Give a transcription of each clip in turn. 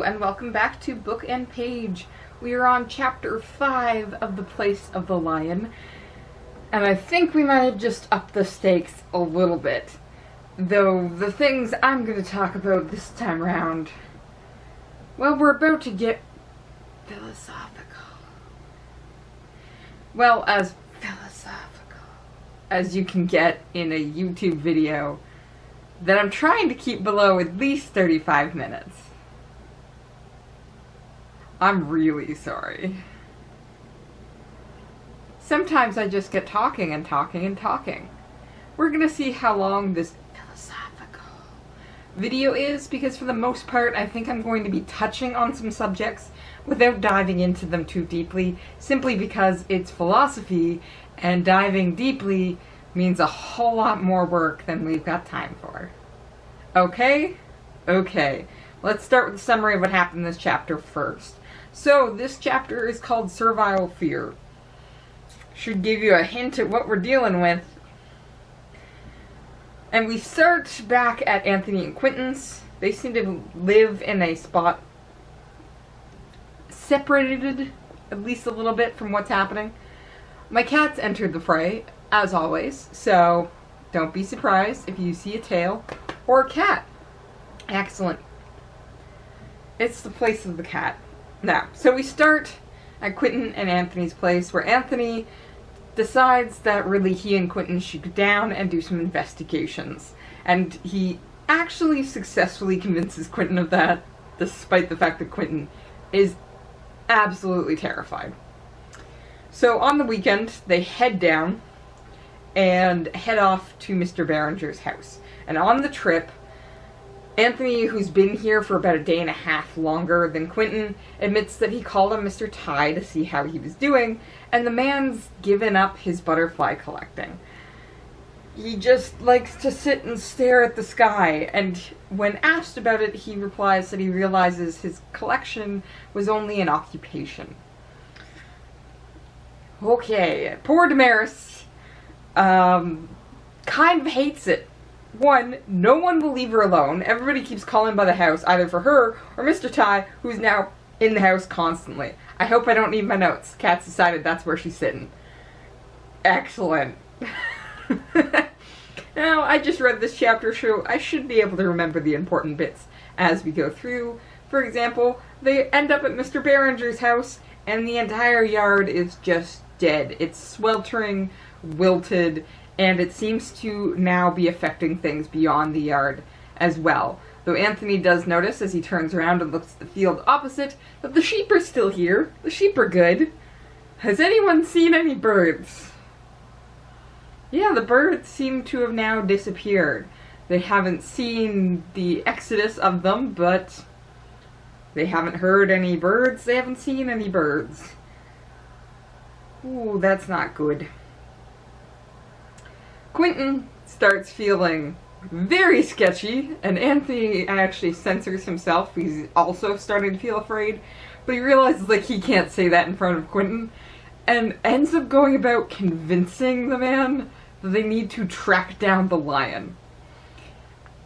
and welcome back to Book and Page. We are on chapter 5 of The Place of the Lion, and I think we might have just upped the stakes a little bit. Though the things I'm going to talk about this time around, well, we're about to get philosophical. Well, as philosophical as you can get in a YouTube video that I'm trying to keep below at least 35 minutes. I'm really sorry. Sometimes I just get talking and talking and talking. We're gonna see how long this philosophical video is, because for the most part I think I'm going to be touching on some subjects without diving into them too deeply, simply because it's philosophy and diving deeply means a whole lot more work than we've got time for. Okay? Okay. Let's start with a summary of what happened in this chapter first. So, this chapter is called Servile Fear. Should give you a hint at what we're dealing with. And we start back at Anthony and Quentin's. They seem to live in a spot separated at least a little bit from what's happening. My cat's entered the fray, as always, so don't be surprised if you see a tail or a cat. Excellent. It's the place of the cat. Now, so we start at Quentin and Anthony's place, where Anthony decides that really he and Quentin should go down and do some investigations. And he actually successfully convinces Quentin of that, despite the fact that Quentin is absolutely terrified. So on the weekend, they head down and head off to Mr. Berenger's house. And on the trip, Anthony, who's been here for about a day and a half longer than Quentin, admits that he called on Mr. Ty to see how he was doing, and the man's given up his butterfly collecting. He just likes to sit and stare at the sky, and when asked about it, he replies that he realizes his collection was only an occupation. Okay, poor Damaris, kind of hates it. One, no one will leave her alone. Everybody keeps calling by the house, either for her or Mr. Ty, who's now in the house constantly. I hope I don't need my notes. Kat's decided that's where she's sitting. Excellent. Now, I just read this chapter, so I should be able to remember the important bits as we go through. For example, they end up at Mr. Berenger's house, and the entire yard is just dead. It's sweltering, wilted, and it seems to now be affecting things beyond the yard as well. Though Anthony does notice, as he turns around and looks at the field opposite, that the sheep are still here. The sheep are good. Has anyone seen any birds? Yeah, the birds seem to have now disappeared. They haven't seen the exodus of them, but they haven't heard any birds. They haven't seen any birds. Ooh, that's not good. Quentin starts feeling very sketchy, and Anthony actually censors himself. He's also starting to feel afraid, but he realizes like he can't say that in front of Quentin, and ends up going about convincing the man that they need to track down the lion.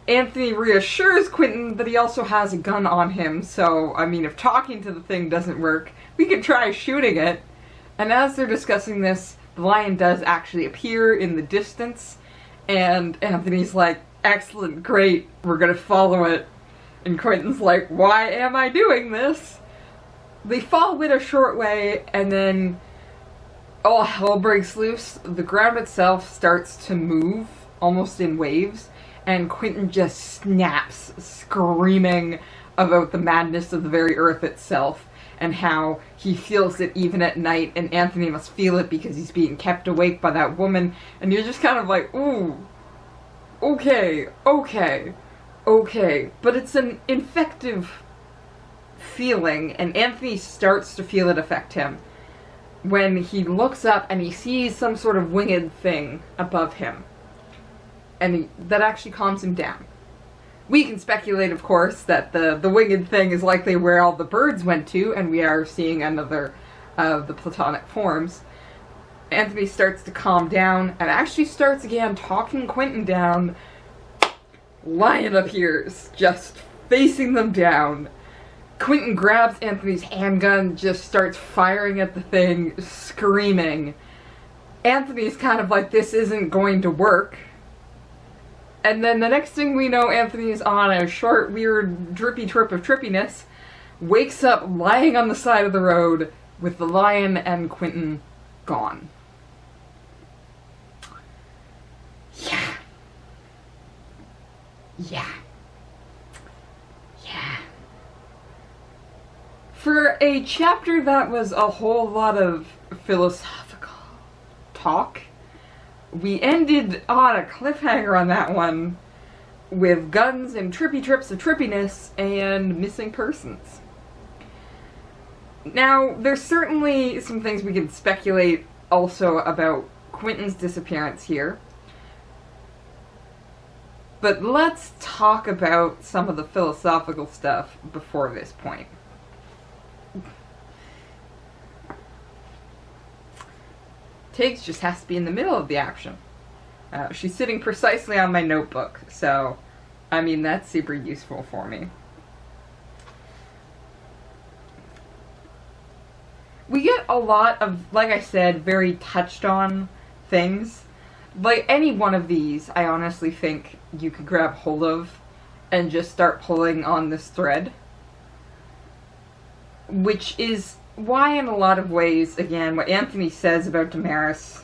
Anthony reassures Quentin that he also has a gun on him, so, I mean, if talking to the thing doesn't work, we could try shooting it. And as they're discussing this, the lion does actually appear in the distance, and Anthony's like, excellent, great, we're gonna follow it. And Quentin's like, why am I doing this? They follow it a short way, and then all hell breaks loose. The ground itself starts to move, almost in waves, and Quentin just snaps, screaming about the madness of the very earth itself, and how he feels it even at night, and Anthony must feel it because he's being kept awake by that woman, and you're just kind of like, ooh, okay, okay, okay. But it's an infective feeling, and Anthony starts to feel it affect him when he looks up and he sees some sort of winged thing above him, and that actually calms him down. We can speculate, of course, that the winged thing is likely where all the birds went to, and we are seeing another of the Platonic forms. Anthony starts to calm down, and actually starts again talking Quentin down. Lion appears, just facing them down. Quentin grabs Anthony's handgun, just starts firing at the thing, screaming. Anthony's kind of like, this isn't going to work. And then the next thing we know, Anthony's on a short, weird, drippy trip of trippiness, wakes up lying on the side of the road with the lion and Quentin gone. Yeah. Yeah. Yeah. For a chapter that was a whole lot of philosophical talk, we ended on a cliffhanger on that one with guns and trippy trips of trippiness and missing persons. Now, there's certainly some things we can speculate also about Quentin's disappearance here. But let's talk about some of the philosophical stuff before this point. Tiggs just has to be in the middle of the action. She's sitting precisely on my notebook, so, I mean, that's super useful for me. We get a lot of, like I said, very touched on things. Like any one of these, I honestly think you could grab hold of and just start pulling on this thread. Which is why, in a lot of ways, again, what Anthony says about Damaris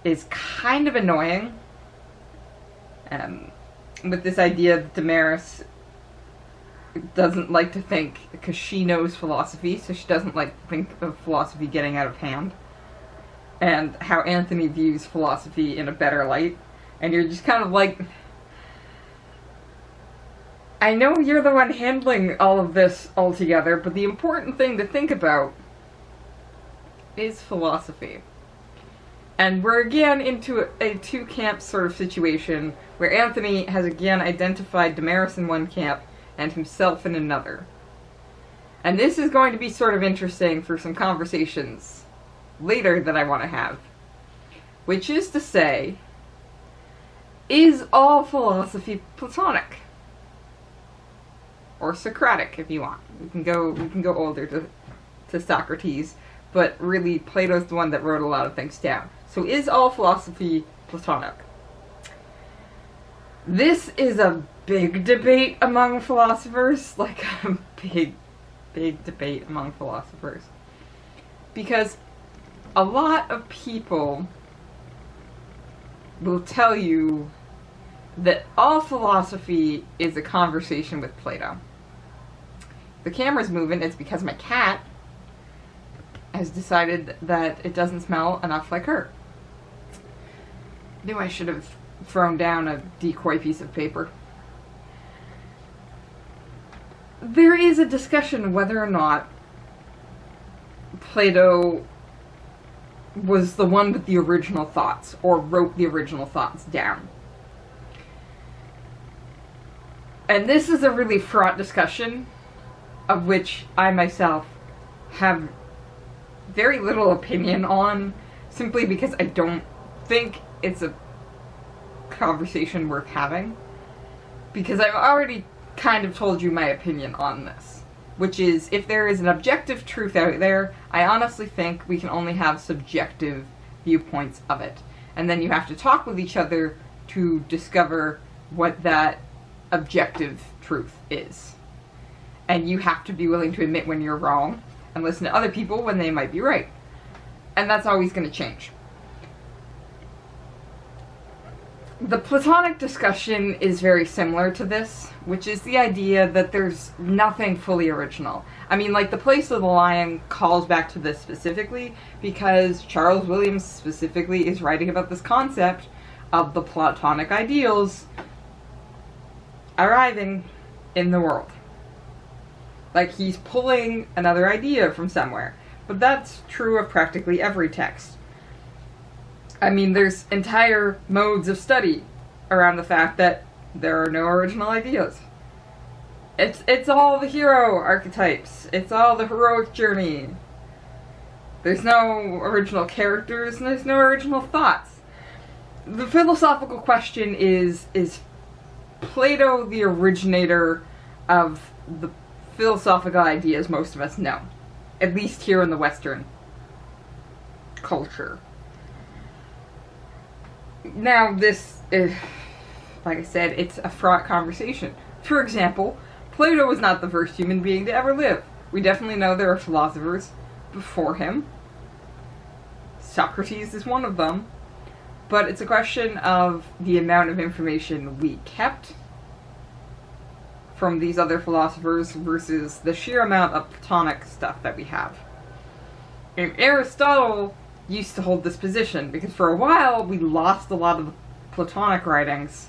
is kind of annoying. With this idea that Damaris doesn't like to think, because she knows philosophy, so she doesn't like to think of philosophy getting out of hand. And how Anthony views philosophy in a better light. And you're just kind of like, I know you're the one handling all of this altogether, but the important thing to think about is philosophy. And we're again into a two-camp sort of situation, where Anthony has again identified Damaris in one camp, and himself in another. And this is going to be sort of interesting for some conversations later that I want to have. Which is to say, is all philosophy Platonic? Or Socratic, if you want. We can go older to Socrates, but really Plato's the one that wrote a lot of things down. So is all philosophy Platonic? This is a big debate among philosophers, like a big debate among philosophers. Because a lot of people will tell you that all philosophy is a conversation with Plato. The camera's moving, it's because my cat has decided that it doesn't smell enough like her. Knew I should have thrown down a decoy piece of paper. There is a discussion whether or not Plato was the one with the original thoughts, or wrote the original thoughts down. And this is a really fraught discussion, of which I myself have very little opinion on, simply because I don't think it's a conversation worth having. Because I've already kind of told you my opinion on this. Which is, if there is an objective truth out there, I honestly think we can only have subjective viewpoints of it. And then you have to talk with each other to discover what that objective truth is. And you have to be willing to admit when you're wrong, and listen to other people when they might be right. And that's always going to change. The Platonic discussion is very similar to this, which is the idea that there's nothing fully original. I mean, like, The Place of the Lion calls back to this specifically, because Charles Williams specifically is writing about this concept of the Platonic ideals arriving in the world. Like, he's pulling another idea from somewhere. But that's true of practically every text. I mean, there's entire modes of study around the fact that there are no original ideas. It's all the hero archetypes. It's all the heroic journey. There's no original characters, and there's no original thoughts. The philosophical question is Plato the originator of the philosophical ideas most of us know, at least here in the Western culture. Now, this is, like I said, it's a fraught conversation. For example, Plato was not the first human being to ever live. We definitely know there are philosophers before him. Socrates is one of them. But it's a question of the amount of information we kept from these other philosophers versus the sheer amount of Platonic stuff that we have. And Aristotle used to hold this position because for a while we lost a lot of the Platonic writings.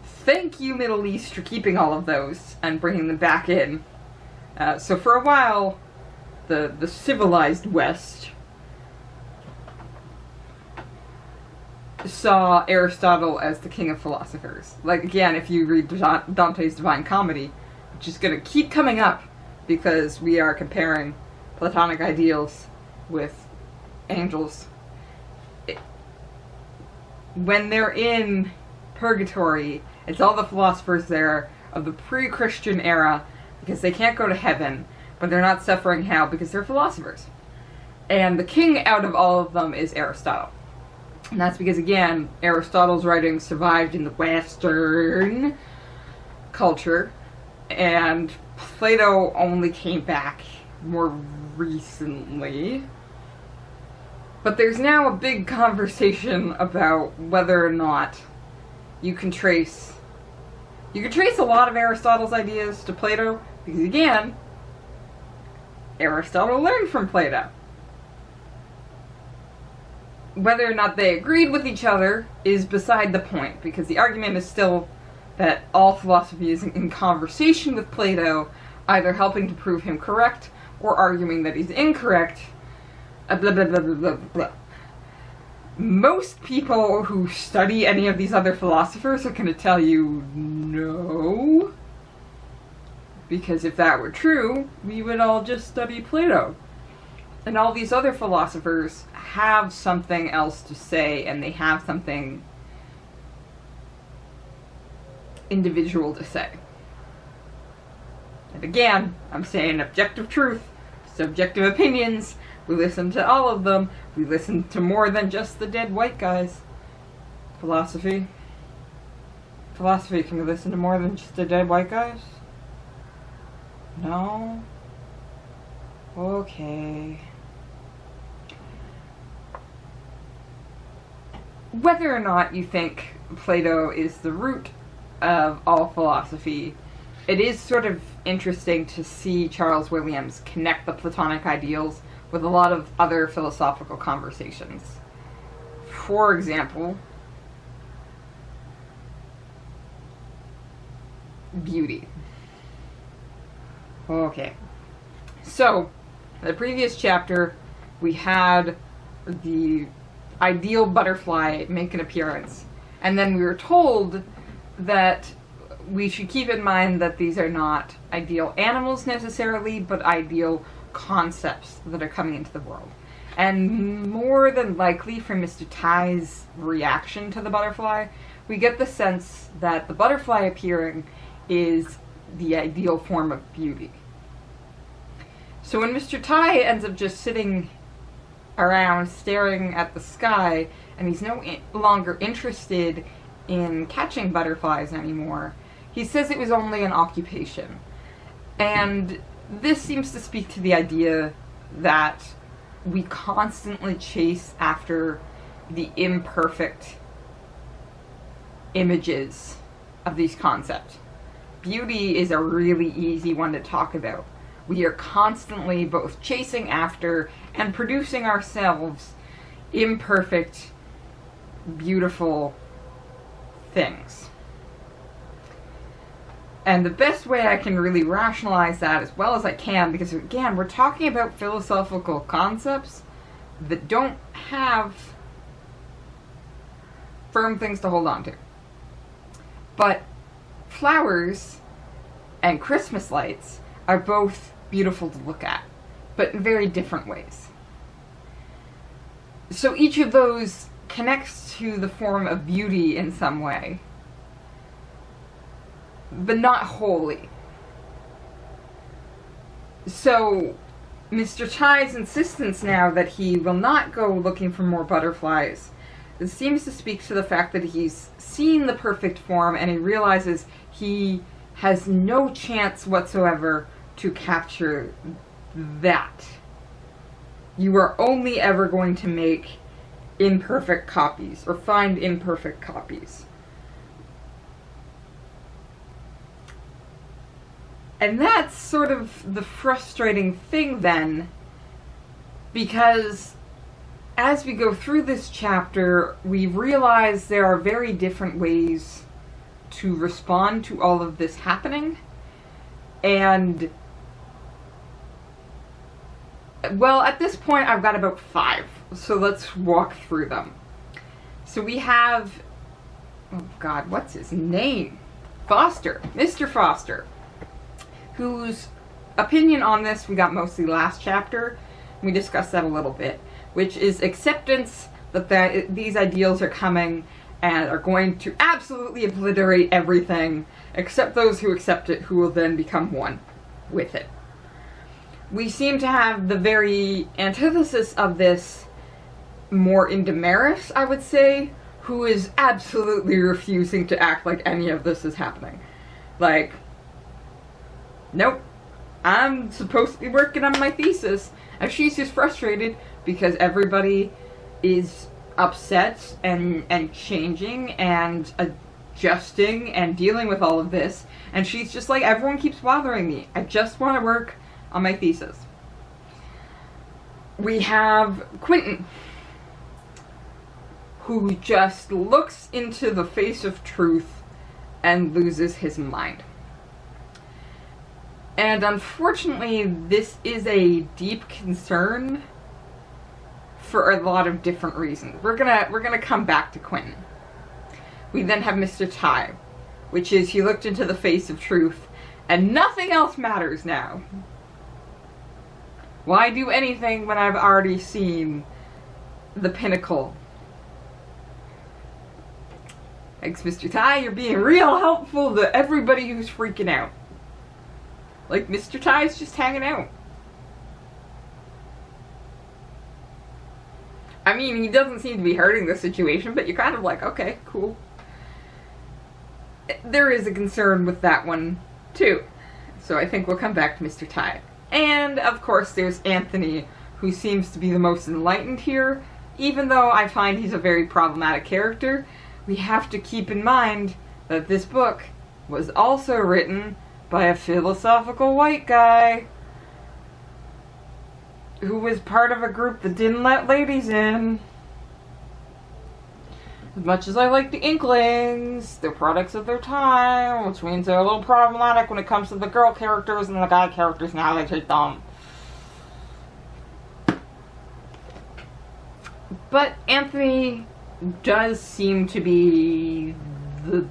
Thank you, Middle East, for keeping all of those and bringing them back in. So for a while, the civilized West saw Aristotle as the king of philosophers. Like, again, if you read Dante's Divine Comedy, which is going to keep coming up because we are comparing Platonic ideals with angels. When they're in purgatory, it's all the philosophers there of the pre-Christian era because they can't go to heaven, but they're not suffering hell because they're philosophers. And the king out of all of them is Aristotle. And that's because, again, Aristotle's writings survived in the Western culture, and Plato only came back more recently. But there's now a big conversation about whether or not you can trace a lot of Aristotle's ideas to Plato, because, again, Aristotle learned from Plato. Whether or not they agreed with each other is beside the point, because the argument is still that all philosophy is in conversation with Plato, either helping to prove him correct or arguing that he's incorrect. Blah, blah, blah, blah, blah, blah. Most people who study any of these other philosophers are going to tell you no, because if that were true, we would all just study Plato. And all these other philosophers have something else to say, and they have something individual to say. And again, I'm saying objective truth, subjective opinions. We listen to all of them. We listen to more than just the dead white guys. Philosophy. Philosophy, can we listen to more than just the dead white guys? No? Okay. Whether or not you think Plato is the root of all philosophy, it is sort of interesting to see Charles Williams connect the Platonic ideals with a lot of other philosophical conversations. For example, beauty. Okay. So, in the previous chapter, we had the ideal butterfly make an appearance. And then we were told that we should keep in mind that these are not ideal animals necessarily, but ideal concepts that are coming into the world. And more than likely from Mr. Tai's reaction to the butterfly, we get the sense that the butterfly appearing is the ideal form of beauty. So when Mr. Tai ends up just sitting around staring at the sky, and he's no longer interested in catching butterflies anymore, he says it was only an occupation. And this seems to speak to the idea that we constantly chase after the imperfect images of these concepts. Beauty is a really easy one to talk about. We are constantly both chasing after and producing ourselves imperfect, beautiful things. And the best way I can really rationalize that as well as I can, because again, we're talking about philosophical concepts that don't have firm things to hold on to. But flowers and Christmas lights are both beautiful to look at, but in very different ways. So each of those connects to the form of beauty in some way, but not wholly. So, Mr. Chai's insistence now that he will not go looking for more butterflies, it seems to speak to the fact that he's seen the perfect form and he realizes he has no chance whatsoever to capture that. You are only ever going to make imperfect copies, or find imperfect copies. And that's sort of the frustrating thing then, because as we go through this chapter, we realize there are very different ways to respond to all of this happening. And, well, at this point I've got about 5, so let's walk through them. So we have, oh God, what's his name? Foster, Mr. Foster, whose opinion on this we got mostly last chapter. We discussed that a little bit, which is acceptance that these ideals are coming and are going to absolutely obliterate everything, except those who accept it, who will then become one with it. We seem to have the very antithesis of this more in Damaris, I would say, who is absolutely refusing to act like any of this is happening. Like, nope, I'm supposed to be working on my thesis, and she's just frustrated because everybody is upset and changing and adjusting and dealing with all of this, and she's just like, everyone keeps bothering me. I just want to work on my thesis. We have Quentin, who just looks into the face of truth and loses his mind. And unfortunately, this is a deep concern for a lot of different reasons. We're gonna come back to Quentin. We then have Mr. Tai, which is he looked into the face of truth and nothing else matters now. Why do anything when I've already seen the pinnacle? Thanks, Mr. Tai, you're being real helpful to everybody who's freaking out. Like, Mr. Tai's just hanging out. I mean, he doesn't seem to be hurting the situation, but you're kind of like, okay, cool. There is a concern with that one, too. So I think we'll come back to Mr. Tai. And, of course, there's Anthony, who seems to be the most enlightened here. Even though I find he's a very problematic character, we have to keep in mind that this book was also written by a philosophical white guy who was part of a group that didn't let ladies in. As much as I like the Inklings, they're products of their time, which means they're a little problematic when it comes to the girl characters and the guy characters and how they treat them. But Anthony does seem to be the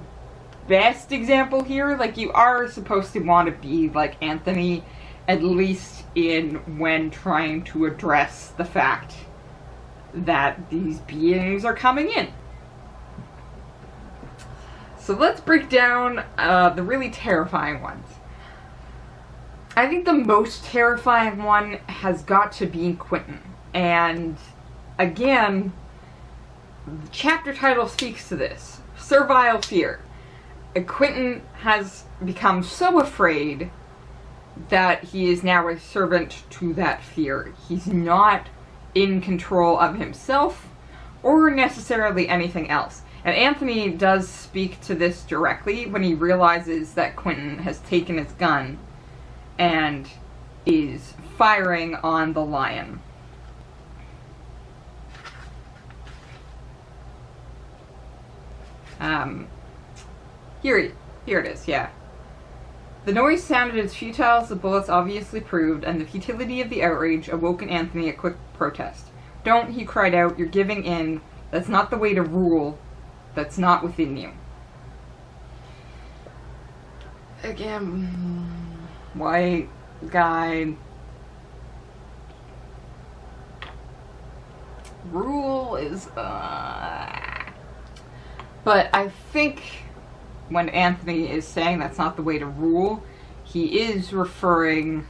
best example here. Like, you are supposed to want to be like Anthony, at least in when trying to address the fact that these beings are coming in. So let's break down the really terrifying ones. I think the most terrifying one has got to be Quentin. And again, the chapter title speaks to this. Servile fear. Quentin has become so afraid that he is now a servant to that fear. He's not in control of himself or necessarily anything else. And Anthony does speak to this directly when he realizes that Quentin has taken his gun and is firing on the lion. Here it is, yeah. The noise sounded as futile as the bullets obviously proved, and the futility of the outrage awoke in Anthony a quick protest. "Don't," he cried out, "you're giving in. That's not the way to rule. That's not within you." Again, white guy. Rule is, But I think when Anthony is saying that's not the way to rule, he is referring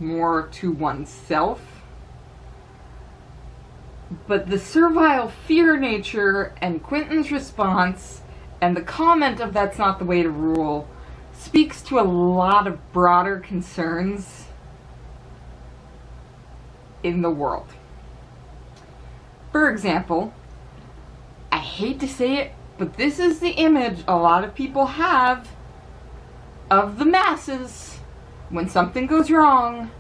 more to oneself. But the servile fear nature and Quentin's response and the comment of that's not the way to rule speaks to a lot of broader concerns in the world. For example, I hate to say it, but this is the image a lot of people have of the masses when something goes wrong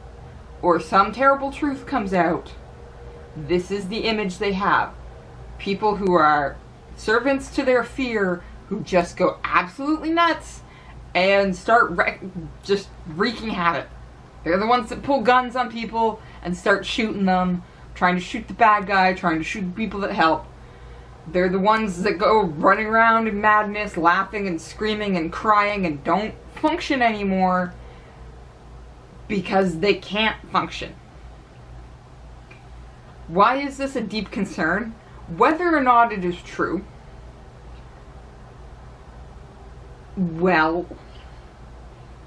or some terrible truth comes out. This is the image they have. People who are servants to their fear, who just go absolutely nuts and start just wreaking havoc. They're the ones that pull guns on people and start shooting them, trying to shoot the bad guy, trying to shoot the people that help. They're the ones that go running around in madness, laughing and screaming and crying and don't function anymore because they can't function. Why is this a deep concern? Whether or not it is true, well,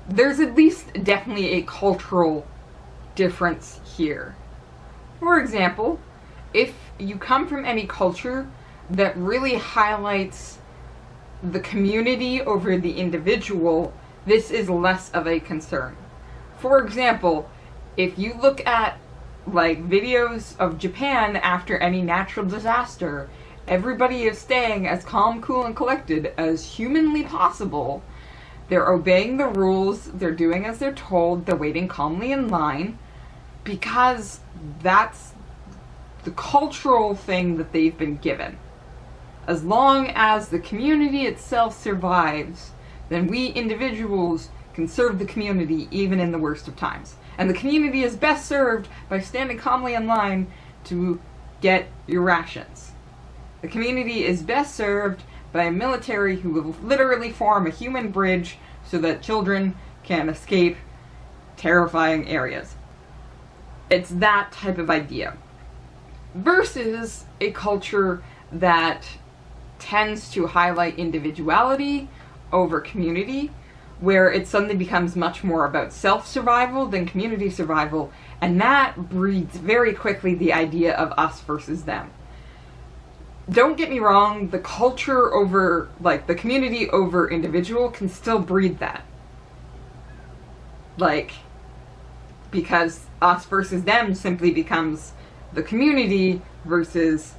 there's at least definitely a cultural difference here. For example, if you come from any culture that really highlights the community over the individual, this is less of a concern. For example, if you look at like videos of Japan after any natural disaster, everybody is staying as calm, cool, and collected as humanly possible. They're obeying the rules, they're doing as they're told, they're waiting calmly in line, because that's the cultural thing that they've been given. As long as the community itself survives, then we individuals can serve the community even in the worst of times. And the community is best served by standing calmly in line to get your rations. The community is best served by a military who will literally form a human bridge so that children can escape terrifying areas. It's that type of idea. Versus a culture that tends to highlight individuality over community, where it suddenly becomes much more about self-survival than community survival, and that breeds very quickly the idea of us versus them. Don't get me wrong, the culture over, like, the community over individual can still breed that. Like, because us versus them simply becomes the community versus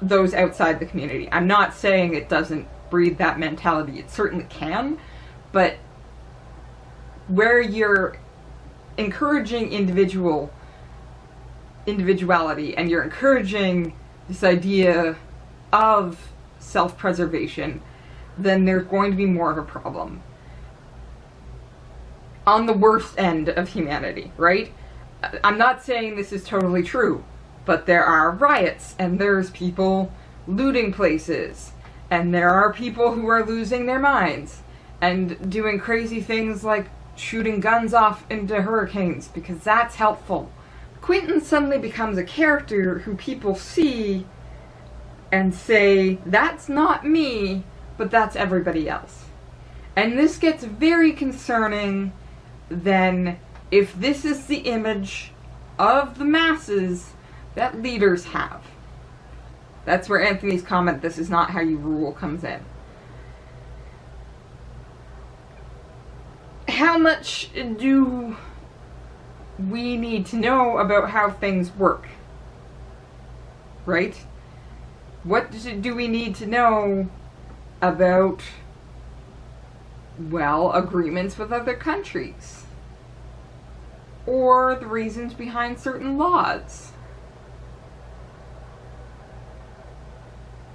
those outside the community. I'm not saying it doesn't breed that mentality. It certainly can, but where you're encouraging individuality and you're encouraging this idea of self-preservation, then there's going to be more of a problem. On the worst end of humanity, right? I'm not saying this is totally true, but there are riots, and there's people looting places, and there are people who are losing their minds, and doing crazy things like shooting guns off into hurricanes, because that's helpful. Quentin suddenly becomes a character who people see and say, that's not me, but that's everybody else. And this gets very concerning then if this is the image of the masses that leaders have. That's where Anthony's comment, this is not how you rule, comes in. How much do we need to know about how things work? Right? What do we need to know about, well, agreements with other countries? Or the reasons behind certain laws?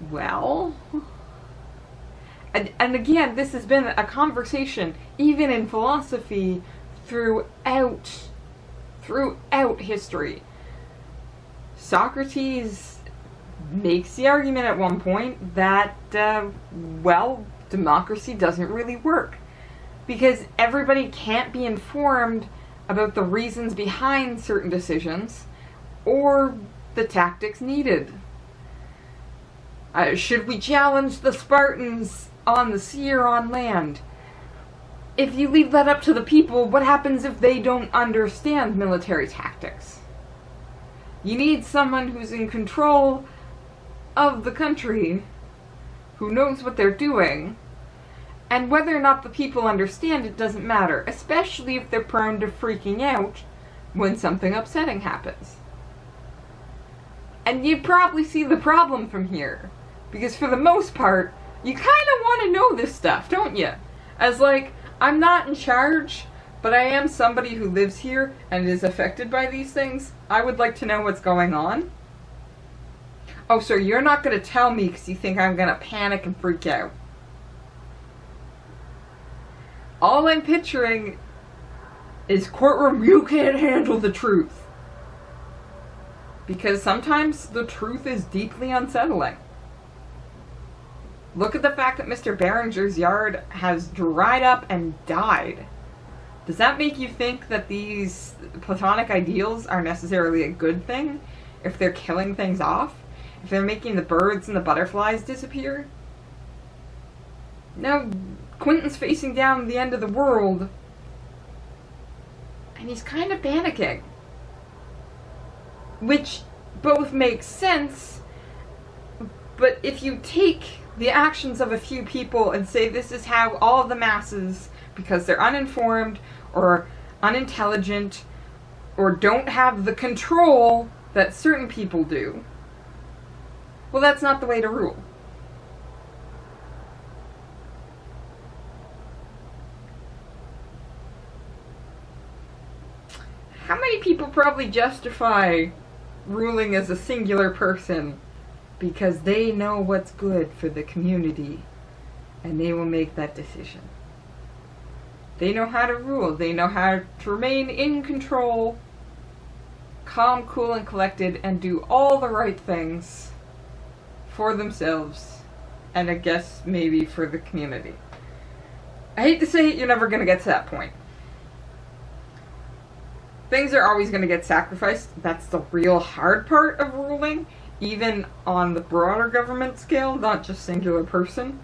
Well, and again, this has been a conversation, even in philosophy, throughout history. Socrates makes the argument at one point that, well, democracy doesn't really work. Because everybody can't be informed about the reasons behind certain decisions, or the tactics needed. Should we challenge the Spartans on the sea or on land? if you leave that up to the people, what happens if they don't understand military tactics? You need someone who's in control of the country, who knows what they're doing, and whether or not the people understand it doesn't matter, especially if they're prone to freaking out when something upsetting happens. And you probably see the problem from here, because for the most part, you kind of want to know this stuff, don't you? As like, I'm not in charge, but I am somebody who lives here and is affected by these things. I would like to know what's going on. Oh, so you're not going to tell me because you think I'm going to panic and freak out. All I'm picturing is courtroom, you can't handle the truth. Because sometimes the truth is deeply unsettling. Look at the fact that Mr. Behringer's yard has dried up and died. Does that make you think that these platonic ideals are necessarily a good thing? If they're killing things off? If they're making the birds and the butterflies disappear? Now, Quentin's facing down the end of the world, and he's kind of panicking. Which both makes sense, but if you take the actions of a few people and say this is how all the masses, because they're uninformed or unintelligent or don't have the control that certain people do, well, that's not the way to rule. How many people probably justify ruling as a singular person because they know what's good for the community and they will make that decision? They know how to rule. They know how to remain in control, calm, cool, and collected, and do all the right things for themselves, and I guess maybe for the community. I hate to say it, you're never going to get to that point. Things are always going to get sacrificed. That's the real hard part of ruling, even on the broader government scale, not just singular person.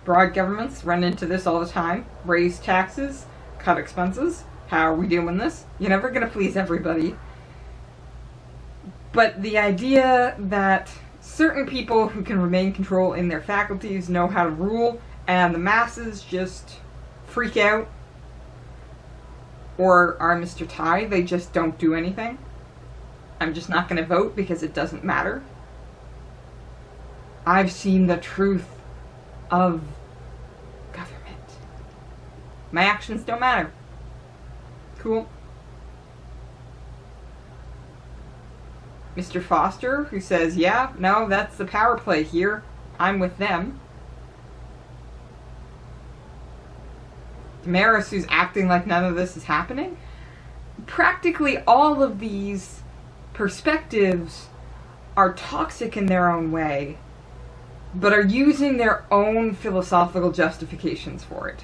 Broad governments run into this all the time. Raise taxes, cut expenses. How are we doing this? You're never going to please everybody. But the idea that certain people who can remain control in their faculties know how to rule, and the masses just freak out, or are Mr. Ty, they just don't do anything. I'm just not going to vote because it doesn't matter. I've seen the truth of government. My actions don't matter. Cool. Mr. Foster, who says, yeah, no, that's the power play here. I'm with them. Damaris, who's acting like none of this is happening. Practically all of these perspectives are toxic in their own way, but are using their own philosophical justifications for it.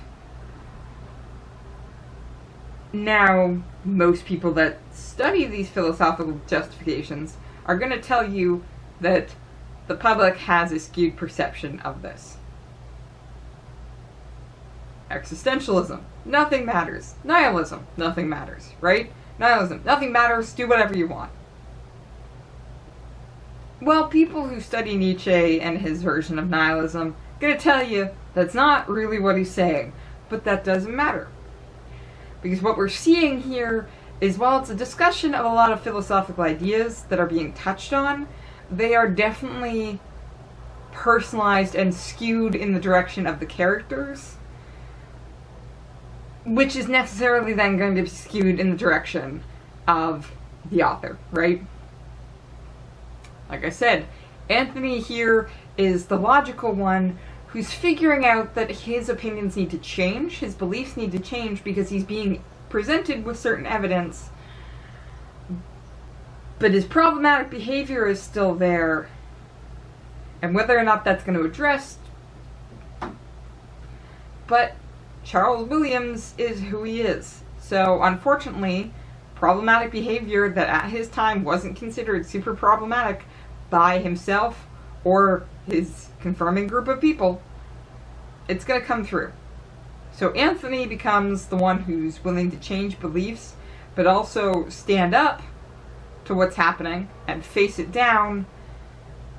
Now, most people that study these philosophical justifications are going to tell you that the public has a skewed perception of this. Existentialism, nothing matters. Nihilism, nothing matters, right? Nihilism, nothing matters, do whatever you want. Well, people who study Nietzsche and his version of nihilism are going to tell you that's not really what he's saying, but that doesn't matter. Because what we're seeing here is, while it's a discussion of a lot of philosophical ideas that are being touched on, they are definitely personalized and skewed in the direction of the characters, which is necessarily then going to be skewed in the direction of the author, right? Like I said, Anthony here is the logical one who's figuring out that his opinions need to change, his beliefs need to change, because he's being presented with certain evidence, but his problematic behavior is still there, and whether or not that's going to address. But Charles Williams is who he is. So, unfortunately, problematic behavior that at his time wasn't considered super problematic by himself or his confirming group of people, it's going to come through. So Anthony becomes the one who's willing to change beliefs, but also stand up to what's happening and face it down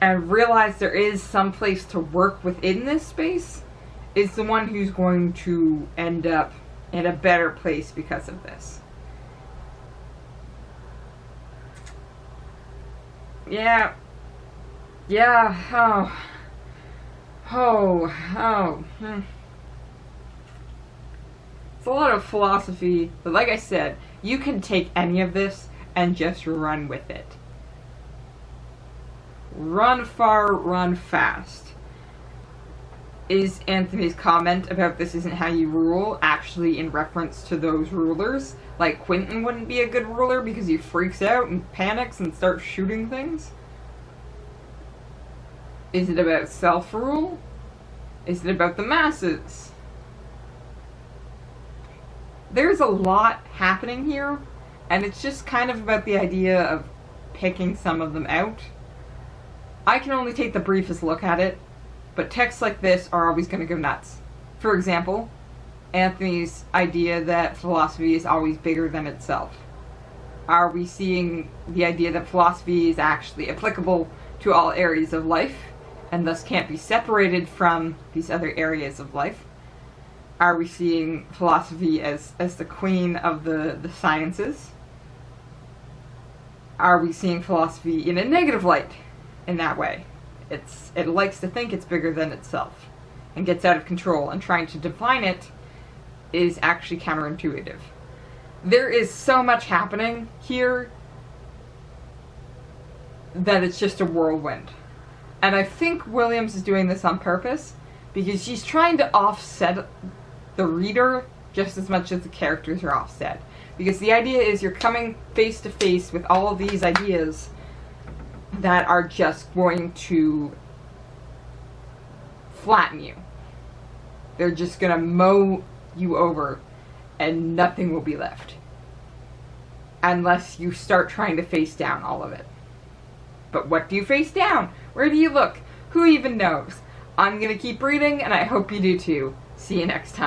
and realize there is some place to work within this space, is the one who's going to end up in a better place because of this. Yeah. It's a lot of philosophy, but like I said, you can take any of this and just run with it. Run far, run fast. Is Anthony's comment about this isn't how you rule actually in reference to those rulers? Like Quentin wouldn't be a good ruler because he freaks out and panics and starts shooting things? Is it about self-rule? Is it about the masses? There's a lot happening here, and it's just kind of about the idea of picking some of them out. I can only take the briefest look at it, but texts like this are always going to go nuts. For example, Anthony's idea that philosophy is always bigger than itself. Are we seeing the idea that philosophy is actually applicable to all areas of life, and thus can't be separated from these other areas of life? Are we seeing philosophy as the queen of the sciences? Are we seeing philosophy in a negative light in that way? It likes to think it's bigger than itself and gets out of control, and trying to define it is actually counterintuitive. There is so much happening here that it's just a whirlwind. And I think Williams is doing this on purpose because she's trying to offset the reader just as much as the characters are offset. Because the idea is you're coming face to face with all of these ideas that are just going to flatten you. They're just going to mow you over and nothing will be left. Unless you start trying to face down all of it. But what do you face down? Where do you look? Who even knows? I'm going to keep reading, and I hope you do too. See you next time.